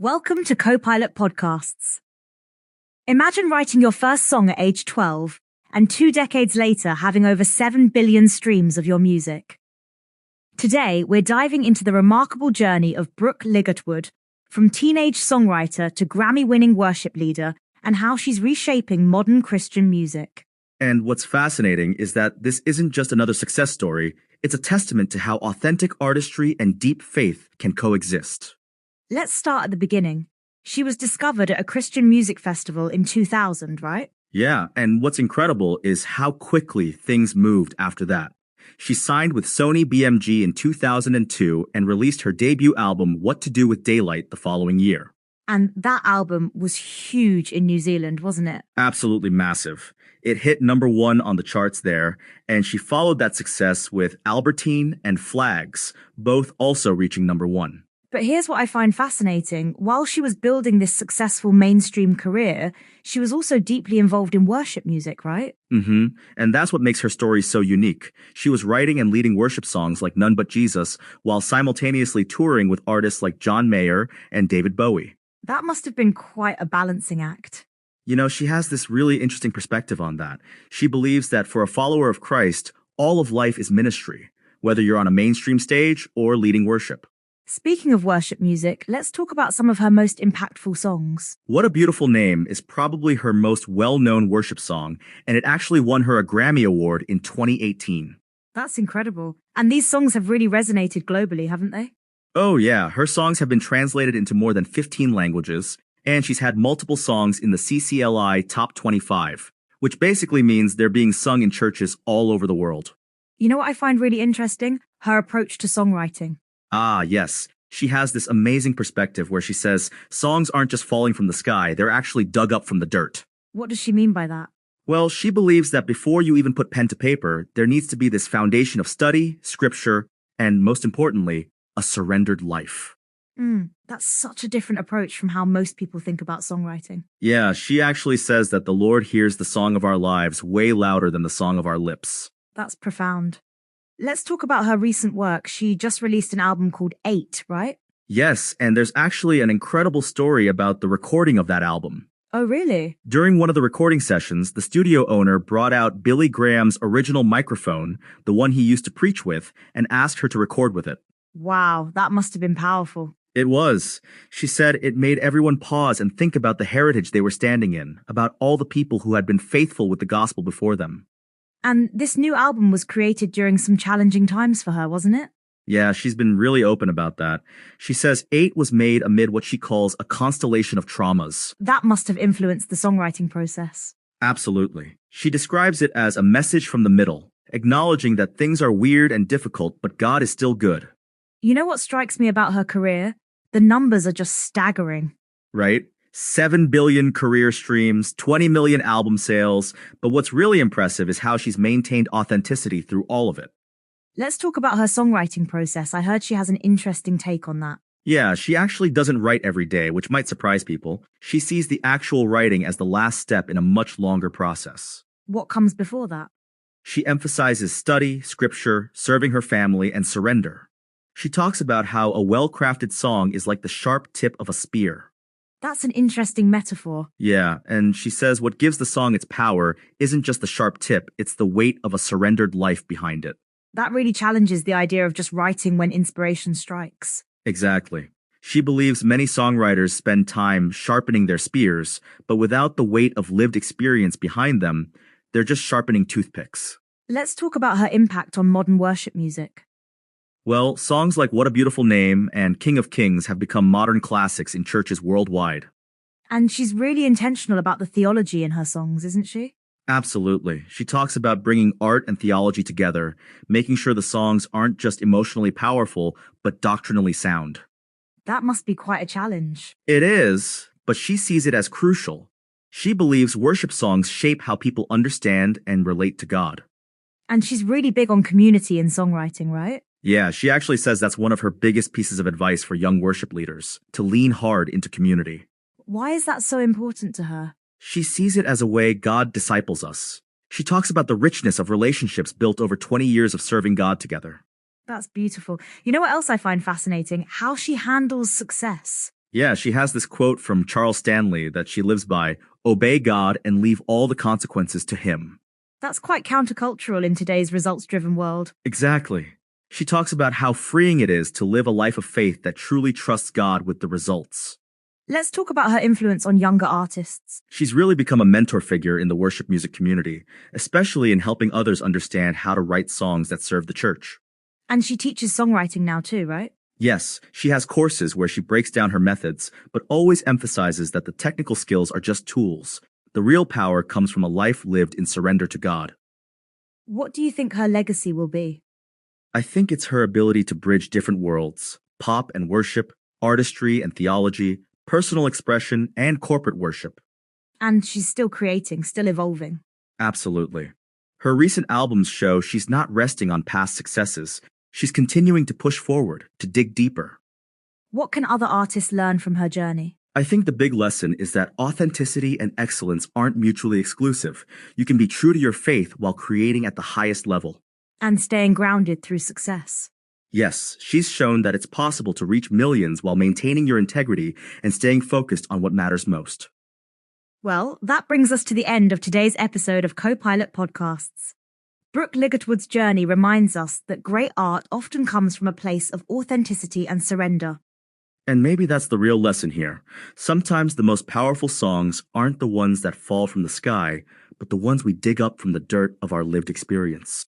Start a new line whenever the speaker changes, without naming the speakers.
Welcome to Copilot Podcasts. Imagine writing your first song at age 12 and 2 decades later having over 7 billion streams of your music. Today, we're diving into the remarkable journey of Brooke Ligertwood, from teenage songwriter to Grammy-winning worship leader, and how she's reshaping modern Christian music.
And what's fascinating is that this isn't just another success story, it's a testament to how authentic artistry and deep faith can coexist.
Let's start at the beginning. She was discovered at a Christian music festival in 2000, right?
Yeah, and what's incredible is how quickly things moved after that. She signed with Sony BMG in 2002 and released her debut album What to Do with Daylight the following year.
And that album was huge in New Zealand, wasn't it?
Absolutely massive. It hit #1 on the charts there, and she followed that success with Albertine and Flags, both also reaching #1.
But here's what I find fascinating. While she was building this successful mainstream career, she was also deeply involved in worship music, right?
And that's what makes her story so unique. She was writing and leading worship songs like None But Jesus, while simultaneously touring with artists like John Mayer and David Bowie.
That must have been quite a balancing act.
You know, she has this really interesting perspective on that. She believes that for a follower of Christ, all of life is ministry, whether you're on a mainstream stage or leading worship.
Speaking of worship music, let's talk about some of her most impactful songs.
What a Beautiful Name is probably her most well-known worship song, and it actually won her a Grammy Award in 2018.
That's incredible. And these songs have really resonated globally, haven't they?
Oh yeah, her songs have been translated into more than 15 languages, and she's had multiple songs in the CCLI Top 25, which basically means they're being sung in churches all over the world.
You know what I find really interesting? Her approach to songwriting.
Ah, yes. She has this amazing perspective where she says songs aren't just falling from the sky, they're actually dug up from the dirt.
What does she mean by that?
Well, she believes that before you even put pen to paper, there needs to be this foundation of study, scripture, and most importantly, a surrendered life.
That's such a different approach from how most people think about songwriting.
Yeah, she actually says that the Lord hears the song of our lives way louder than the song of our lips.
That's profound. Let's talk about her recent work. She just released an album called 8, right?
Yes, and there's actually an incredible story about the recording of that album.
Oh, really?
During one of the recording sessions, the studio owner brought out Billy Graham's original microphone, the one he used to preach with, and asked her to record with it.
Wow, that must have been powerful.
It was. She said it made everyone pause and think about the heritage they were standing in, about all the people who had been faithful with the gospel before them.
And this new album was created during some challenging times for her, wasn't it?
Yeah, she's been really open about that. She says 8 was made amid what she calls a constellation of traumas.
That must have influenced the songwriting process.
Absolutely. She describes it as a message from the middle, acknowledging that things are weird and difficult, but God is still good.
You know what strikes me about her career? The numbers are just staggering.
Right? 7 billion career streams, 20 million album sales, but what's really impressive is how she's maintained authenticity through all of it.
Let's talk about her songwriting process. I heard she has an interesting take on that.
Yeah, she actually doesn't write every day, which might surprise people. She sees the actual writing as the last step in a much longer process.
What comes before that?
She emphasizes study, scripture, serving her family, and surrender. She talks about how a well-crafted song is like the sharp tip of a spear.
That's an interesting metaphor.
Yeah, and she says what gives the song its power isn't just the sharp tip, it's the weight of a surrendered life behind it.
That really challenges the idea of just writing when inspiration strikes.
Exactly. She believes many songwriters spend time sharpening their spears, but without the weight of lived experience behind them, they're just sharpening toothpicks.
Let's talk about her impact on modern worship music.
Well, songs like What a Beautiful Name and King of Kings have become modern classics in churches worldwide.
And she's really intentional about the theology in her songs, isn't she?
Absolutely. She talks about bringing art and theology together, making sure the songs aren't just emotionally powerful, but doctrinally sound.
That must be quite a challenge.
It is, but she sees it as crucial. She believes worship songs shape how people understand and relate to God.
And she's really big on community in songwriting, right?
Yeah, she actually says that's one of her biggest pieces of advice for young worship leaders, to lean hard into community.
Why is that so important to her?
She sees it as a way God disciples us. She talks about the richness of relationships built over 20 years of serving God together.
That's beautiful. You know what else I find fascinating? How she handles success.
Yeah, she has this quote from Charles Stanley that she lives by: obey God and leave all the consequences to Him.
That's quite countercultural in today's results-driven world.
Exactly. She talks about how freeing it is to live a life of faith that truly trusts God with the results.
Let's talk about her influence on younger artists.
She's really become a mentor figure in the worship music community, especially in helping others understand how to write songs that serve the church.
And she teaches songwriting now too, right?
Yes, she has courses where she breaks down her methods, but always emphasizes that the technical skills are just tools. The real power comes from a life lived in surrender to God.
What do you think her legacy will be?
I think it's her ability to bridge different worlds: pop and worship, artistry and theology, personal expression, and corporate worship.
And she's still creating, still evolving.
Absolutely. Her recent albums show she's not resting on past successes. She's continuing to push forward, to dig deeper.
What can other artists learn from her journey?
I think the big lesson is that authenticity and excellence aren't mutually exclusive. You can be true to your faith while creating at the highest level.
And staying grounded through success.
Yes, she's shown that it's possible to reach millions while maintaining your integrity and staying focused on what matters most.
Well, that brings us to the end of today's episode of Co-Pilot Podcasts. Brooke Ligertwood's journey reminds us that great art often comes from a place of authenticity and surrender.
And maybe that's the real lesson here. Sometimes the most powerful songs aren't the ones that fall from the sky, but the ones we dig up from the dirt of our lived experience.